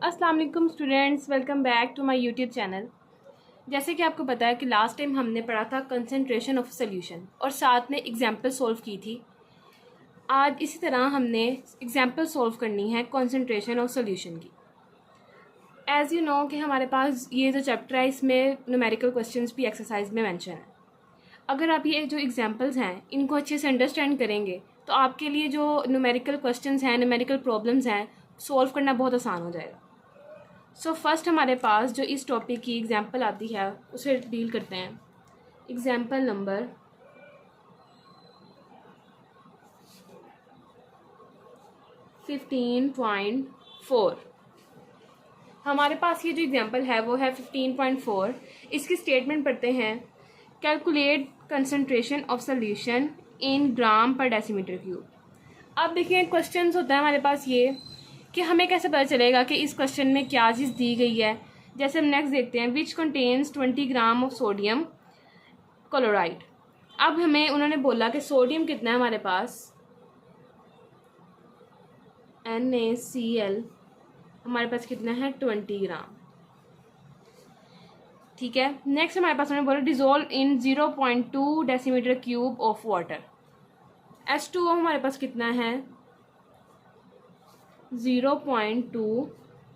अस्सलाम वालेकुम students, welcome back to my YouTube channel. जैसे कि आपको पता है कि लास्ट टाइम हमने पढ़ा था कंसंट्रेशन ऑफ सॉल्यूशन और साथ में एग्जांपल सॉल्व की थी। आज इसी तरह हमने एग्जांपल सॉल्व करनी है कंसंट्रेशन ऑफ सॉल्यूशन की। एज़ यू नो कि हमारे पास ये जो चैप्टर है इसमें न्यूमेरिकल क्वेश्चंस भी एक्सरसाइज में मेंशन है। अगर आप ये जो एग्जांपल्स हैं इनको अच्छे से अंडरस्टैंड करेंगे तो आपके लिए जो न्यूमेरिकल क्वेश्चंस हैं, न्यूमेरिकल प्रॉब्लम्स हैं, सॉल्व करना बहुत आसान हो जाएगा। सो फर्स्ट हमारे पास जो इस टॉपिक की एग्जांपल आती है उसे डील करते हैं। Example number 15.4। हमारे पास ये जो एग्जांपल है वो है 15.4। इसकी स्टेटमेंट पढ़ते हैं। Calculate concentration of solution in gram per decimetre cube. अब देखिए क्वेश्चंस होता है हमारे पास ये कि हमें कैसे पता चलेगा कि इस क्वेश्चन में क्या चीज़ दी गई है। जैसे हम नेक्स्ट देखते हैं, which contains 20 gram of sodium chloride. अब हमें उन्होंने बोला कि सोडियम कितना है हमारे पास, NaCl हमारे पास कितना है 20 ग्राम। ठीक है, नेक्स्ट हमारे पास उन्होंने बोला dissolve in 0.2 decimetre cube of water. H2O हमारे पास कितना है 0.2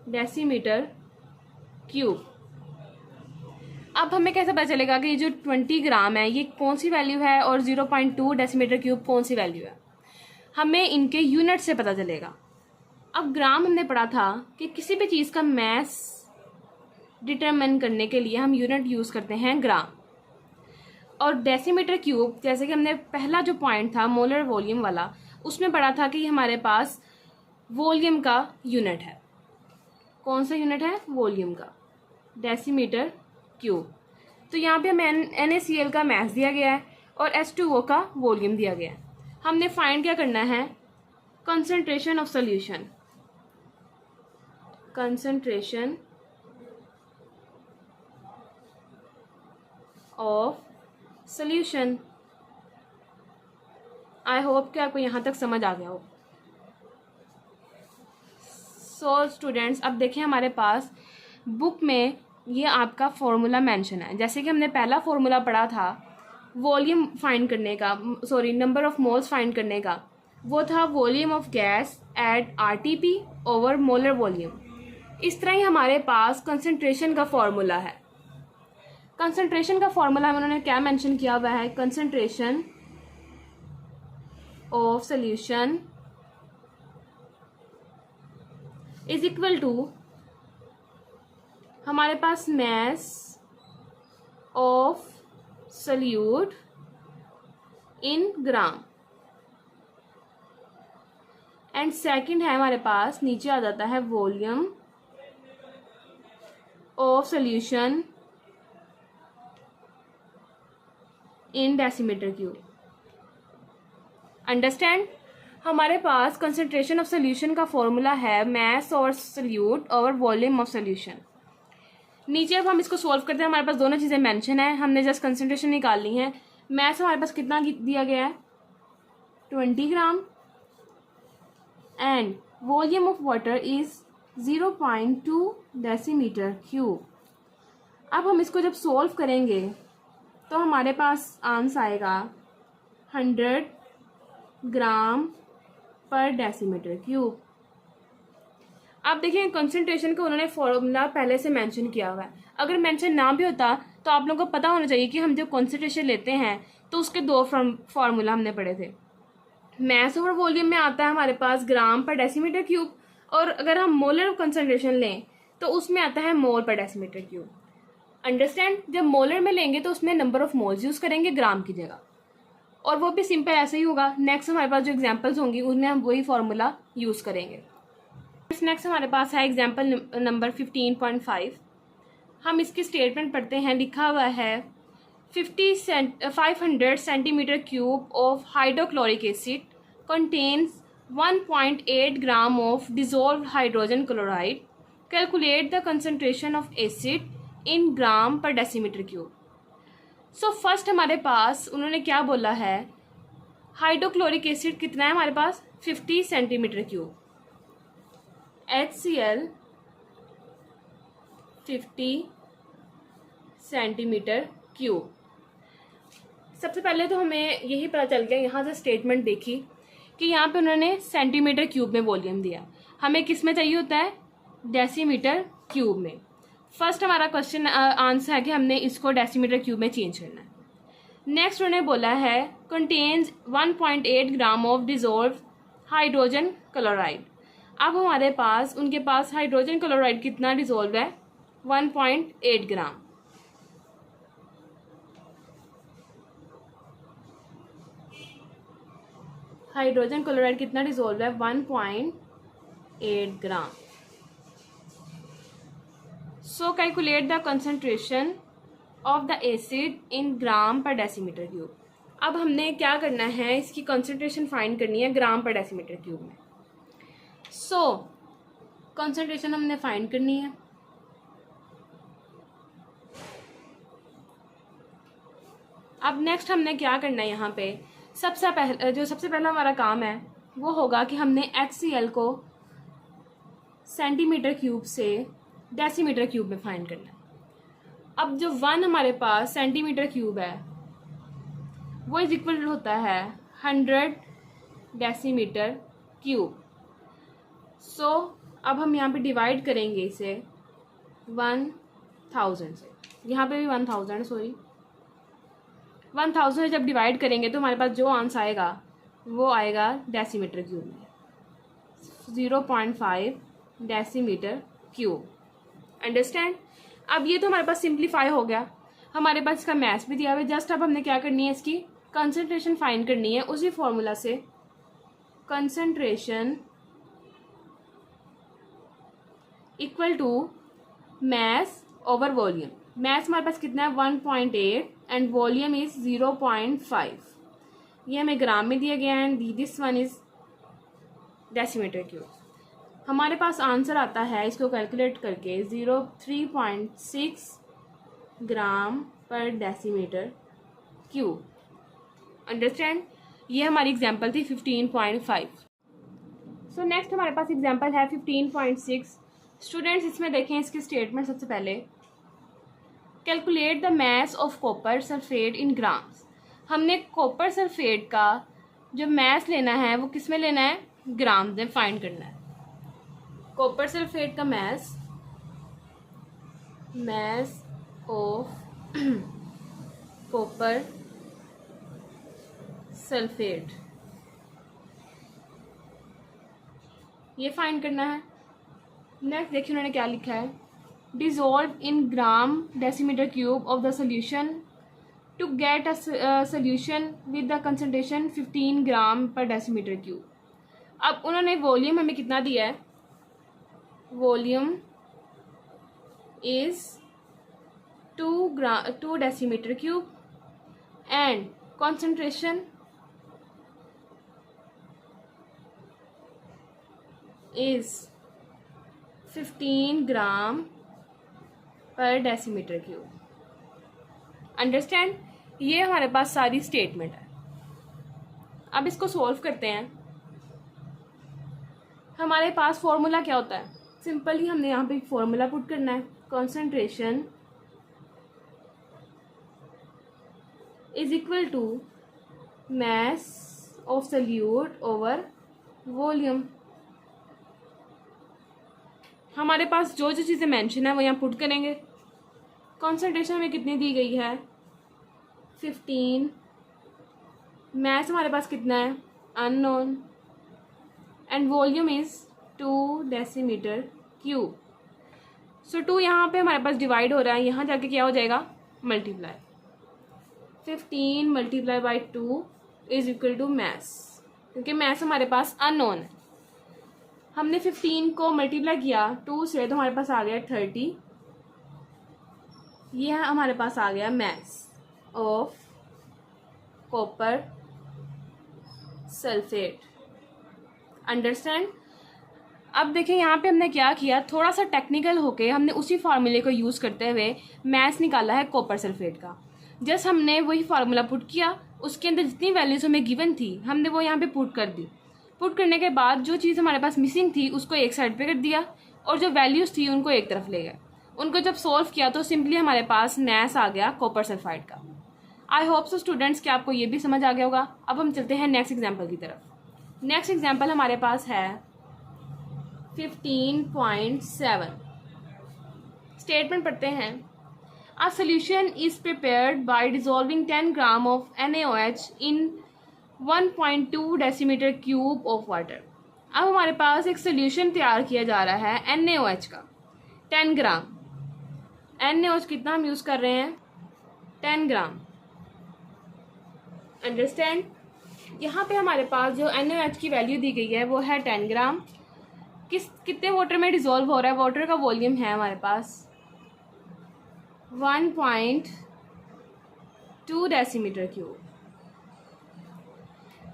डेसीमीटर क्यूब। अब हमें कैसे पता चलेगा कि ये जो 20 ग्राम है ये कौन सी वैल्यू है और 0.2 डेसीमीटर क्यूब कौन सी वैल्यू है। हमें इनके यूनिट से पता चलेगा। अब ग्राम हमने पढ़ा था कि किसी भी चीज़ का मैस डिटरमिन करने के लिए हम यूनिट यूज़ करते हैं ग्राम। और डेसीमीटर क्यूब जैसे कि हमने पहला जो पॉइंट था मोलर वॉल्यूम वाला उसमें पढ़ा था कि हमारे पास वॉल्यूम का यूनिट है। कौन सा यूनिट है? वॉल्यूम का, डेसीमीटर क्यूब। तो यहाँ पे हमें NaCl का मैस दिया गया है और H2O का वॉल्यूम दिया गया है। हमने फाइंड क्या करना है? Concentration of solution. Concentration of solution. I hope कि आपको यहाँ तक समझ आ गया हो। सो स्टूडेंट्स, अब देखें हमारे पास बुक में ये आपका फॉर्मूला मेंशन है। जैसे कि हमने पहला फॉर्मूला पढ़ा था वॉल्यूम फाइंड करने का, नंबर ऑफ मोल्स फाइंड करने का, वो था volume of gas at RTP over molar volume. इस तरह ही हमारे पास कंसंट्रेशन का फॉर्मूला है। कंसंट्रेशन का फॉर्मूला में उन्होंने क्या मेंशन किया हुआ है? Concentration of solution is equal to हमारे पास mass of solute in gram. And second है हमारे पास, नीचे आ जाता है volume of solution in decimetre cube. Understand? हमारे पास कंसंट्रेशन ऑफ सॉल्यूशन का फॉर्मूला है मैस और solute over volume of solution. नीचे अब हम इसको सॉल्व करते हैं, हमारे पास दोनों चीज़ें मेंशन है। हमने जस्ट कंसंट्रेशन निकालनी है। मैस हमारे पास कितना दिया गया है 20 gram and volume of water is 0.2 decimetre cube. अब हम इसको जब सॉल्व करेंगे तो हमारे पास आंसर आएगा 100 ग्राम पर डेसीमीटर क्यूब। आप देखिए कंसंट्रेशन का उन्होंने फॉर्मूला पहले से मेंशन किया हुआ है। अगर मेंशन ना भी होता तो आप लोगों को पता होना चाहिए कि हम जब कंसंट्रेशन लेते हैं तो उसके दो फॉर्मूला हमने पढ़े थे। मैस ओवर वॉल्यूम में आता है हमारे पास ग्राम पर डेसीमीटर क्यूब, और अगर हम मोलर कंसंट्रेशन लें तो उसमें आता है मोल पर डेसीमीटर क्यूब। अंडरस्टैंड? जब मोलर में लेंगे तो उसमें नंबर ऑफ मोल्स यूज़ करेंगे ग्राम की जगह, और वो भी सिंपल ऐसे ही होगा। नेक्स्ट हमारे पास जो एग्जांपल्स होंगी उनमें हम वही फार्मूला यूज़ करेंगे। नेक्स्ट हमारे पास है एग्जांपल नंबर 15.5। हम इसकी स्टेटमेंट पढ़ते हैं। लिखा हुआ है 500 centimetre cube of hydrochloric acid contains 1.8 gram of dissolved hydrogen chloride. Calculate the concentration of acid in gram per decimetre cube. So first हमारे पास उन्होंने क्या बोला है, हाइड्रोक्लोरिक एसिड कितना है हमारे पास 50 centimetre cube. HCl 50 centimetre cube. सबसे पहले तो हमें यही पता चल गया, यहाँ से स्टेटमेंट देखी कि यहाँ पे उन्होंने सेंटीमीटर क्यूब में वॉल्यूम दिया, हमें किस में चाहिए होता है, डेसीमीटर क्यूब में। फर्स्ट हमारा क्वेश्चन आंसर है कि हमने इसको डेसीमीटर क्यूब में चेंज करना है। नेक्स्ट उन्होंने बोला है contains 1.8 gram of dissolve hydrogen chloride. अब हमारे पास उनके पास हाइड्रोजन क्लोराइड कितना डिजोल्व है, 1.8 ग्राम। हाइड्रोजन क्लोराइड कितना डिजोल्व है, 1.8 gram. So calculate the concentration of the acid in gram per decimetre cube. अब हमने क्या करना है, इसकी कंसंट्रेशन फाइंड करनी है ग्राम पर डेसीमीटर क्यूब में। सो कंसंट्रेशन हमने फाइंड करनी है। अब नेक्स्ट हमने क्या करना है, यहाँ पे सबसे पहला हमारा काम है वो होगा कि हमने HCl को सेंटीमीटर क्यूब से डेसीमीटर क्यूब में फाइंड करना है। अब जो 1 हमारे पास सेंटीमीटर क्यूब है वो इज इक्वल होता है 100 डेसीमीटर क्यूब। सो अब हम यहाँ पे डिवाइड करेंगे इसे 1000 से, यहाँ पे भी 1000 सॉरी 1000 से जब डिवाइड करेंगे तो हमारे पास जो आंसर आएगा वो आएगा डेसीमीटर क्यूब में, 0.5 डेसीमीटर क्यूब। अंडरस्टैंड। अब ये तो हमारे पास सिंप्लीफाई हो गया, हमारे पास इसका मैथ्स भी दिया हुआ है। जस्ट अब हमने क्या करनी है, इसकी कंसंट्रेशन फाइंड करनी है उसी फॉर्मूला से, concentration equal to mass over volume. Mass हमारे पास कितना है, 1.8 एंड वॉल्यूम इज 0.5। ये हमें ग्राम में दिया गया है and this one is decimetre cube. हमारे पास आंसर आता है इसको कैलकुलेट करके 3.6 ग्राम पर डेसीमीटर क्यूब। अंडरस्टैंड। ये हमारी एग्जांपल थी 15.5। सो नेक्स्ट हमारे पास एग्जांपल है 15.6। स्टूडेंट्स इसमें देखें इसकी स्टेटमेंट। सबसे पहले calculate the mass of copper sulphate in grams. हमने कॉपर सल्फेट का जो मास लेना है वो किस में लेना है, ग्राम में फाइंड करना है। कॉपर सल्फेट का मास ऑफ कॉपर सल्फेट ये फाइंड करना है। नेक्स्ट देखिए उन्होंने क्या लिखा है, dissolve in gram decimetre cube of the solution to get a solution with the concentration 15 gram per decimetre cube. अब उन्होंने वॉल्यूम हमें कितना दिया है, volume is 2 decimetre cube and concentration is 15 gram per decimetre cube. Understand. ये हमारे पास सारी statement है। अब इसको सॉल्व करते हैं। हमारे पास फॉर्मूला क्या होता है, सिंपल ही हमने यहाँ पे फॉर्मूला पुट करना है, concentration is equal to mass of solute over volume. हमारे पास जो जो चीज़ें मेंशन है वो यहाँ पुट करेंगे। कंसंट्रेशन हमें कितनी दी गई है, 15। मास हमारे पास कितना है, unknown and volume is 2 decimetre cube. So 2 यहाँ पे हमारे पास डिवाइड हो रहा है, यहाँ जाके क्या हो जाएगा, multiply. 15 multiply by 2 is equal to mass, क्योंकि मास हमारे पास अननोन है। हमने 15 को मल्टीप्लाई किया 2 से तो हमारे पास आ गया 30। यह हमारे पास आ गया मास ऑफ कॉपर सल्फेट। अंडरस्टैंड। अब देखिए यहाँ पे हमने क्या किया, थोड़ा सा टेक्निकल होके हमने उसी फार्मूले को यूज़ करते हुए मास निकाला है कॉपर सल्फेट का। जस्ट हमने वही फार्मूला पुट किया, उसके अंदर जितनी वैल्यूज हमें गिवन थी हमने वो यहाँ पे पुट कर दी। पुट करने के बाद जो चीज़ हमारे पास मिसिंग थी उसको एक साइड पे कर दिया और जो वैल्यूज़ थी उनको एक तरफ ले गए। उनको जब सॉल्व किया तो सिंपली हमारे पास मैस आ गया कॉपर सल्फाइड का। आई होप सो स्टूडेंट्स कि आपको ये भी समझ आ गया होगा। अब हम चलते हैं नेक्स्ट एग्जाम्पल की तरफ। नेक्स्ट एग्जाम्पल हमारे पास है 15.7। स्टेटमेंट पढ़ते हैं। A solution is prepared by dissolving 10 gram of NaOH in 1.2 decimeter cube of water। अब हमारे पास एक सोल्यूशन तैयार किया जा रहा है NaOH का 10 ग्राम। NaOH कितना हम यूज़ कर रहे हैं? 10 ग्राम। अंडरस्टैंड? यहाँ पे हमारे पास जो NaOH की वैल्यू दी गई है वो है 10 ग्राम। कितने वाटर में डिज़ोल्व हो रहा है? वाटर का वॉल्यूम है हमारे पास 1.2 decimetre cube.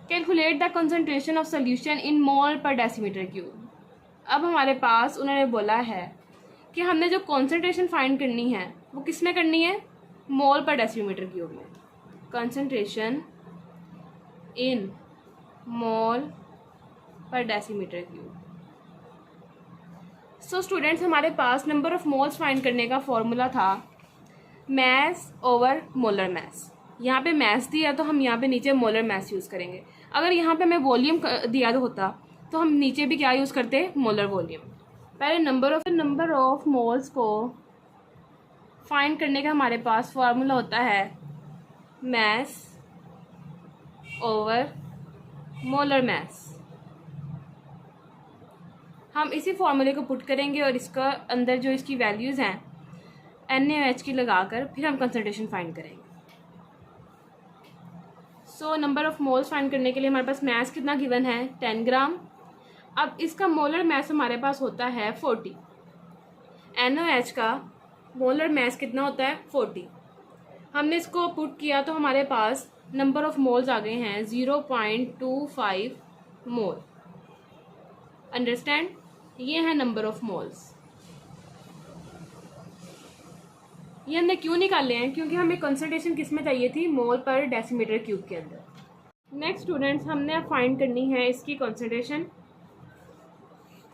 Calculate the concentration of solution in mole per decimetre cube. अब हमारे पास उन्होंने बोला है कि हमने जो कंसंट्रेशन फाइंड करनी है वो किस में करनी है? मोल पर डेसीमीटर क्यूब में। Concentration in mole per decimetre cube. So students, हमारे पास नंबर ऑफ मोल्स फाइंड करने का फॉर्मूला था मैस ओवर मोलर मैस। यहाँ पे मैस दिया तो हम यहाँ पे नीचे मोलर मैस यूज़ करेंगे। अगर यहाँ पे हमें वॉल्यूम दिया होता तो हम नीचे भी क्या यूज़ करते? Molar volume. पहले नंबर ऑफ मोल्स को फाइंड करने का हमारे पास फार्मूला होता है मैस ओवर मोलर मैस। हम इसी फार्मूले को पुट करेंगे और इसका अंदर जो इसकी वैल्यूज़ हैं NaOH की लगाकर फिर हम कंसंट्रेशन फाइंड करेंगे। So number of moles find करने के लिए हमारे पास मैस कितना गिवन है? 10 ग्राम। अब इसका मोलर मैस हमारे पास होता है 40। NaOH का मोलर मैस कितना होता है? 40। हमने इसको पुट किया तो हमारे पास नंबर ऑफ मोल्स आ गए हैं 0.25 मोल। अंडरस्टैंड? ये है नंबर ऑफ मोल्स। ये हमने क्यों निकाले हैं? क्योंकि हमें कंसंट्रेशन किस में चाहिए थी? मोल पर डेसीमीटर क्यूब के अंदर। नेक्स्ट स्टूडेंट्स, हमने अब फाइंड करनी है इसकी कंसंट्रेशन,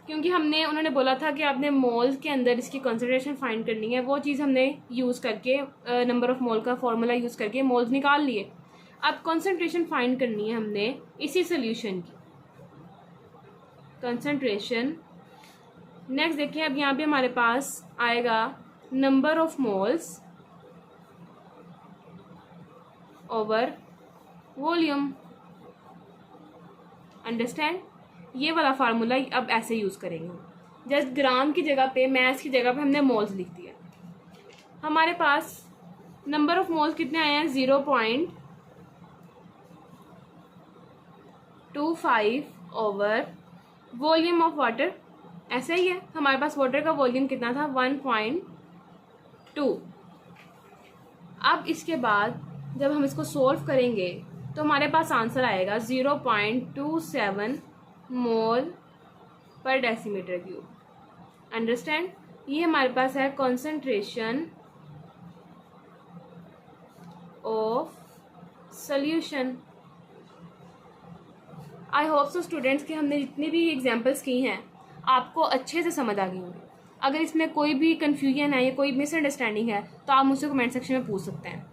क्योंकि उन्होंने बोला था कि आपने मोल के अंदर इसकी कंसंट्रेशन फाइंड करनी है। वो चीज़ हमने यूज़ करके नंबर ऑफ मोल का फॉर्मूला यूज़ करके मोल्स निकाल लिए। अब कंसंट्रेशन फाइंड करनी है हमने इसी सोल्यूशन की कंसंट्रेशन। नेक्स्ट देखिए, अब यहाँ पे हमारे पास आएगा number of moles over volume. Understand? ये वाला फार्मूला अब ऐसे यूज़ करेंगे। जस्ट ग्राम की जगह पे, मैस की जगह पे हमने मोल्स लिख दिया। हमारे पास नंबर ऑफ मोल्स कितने आए हैं? 0.25 ओवर वॉल्यूम ऑफ वाटर। ऐसा ही है, हमारे पास वाटर का वॉल्यूम कितना था? 1.2। अब इसके बाद जब हम इसको सॉल्व करेंगे तो हमारे पास आंसर आएगा 0.27 मोल पर डेसीमीटर क्यूब। अंडरस्टैंड? ये हमारे पास है concentration of solution. I hope so students कि हमने जितनी भी एग्जांपल्स की हैं आपको अच्छे से समझ आ गई होंगी। अगर इसमें कोई भी कन्फ्यूजन है या कोई मिसअंडरस्टैंडिंग है तो आप मुझसे कमेंट सेक्शन में पूछ सकते हैं।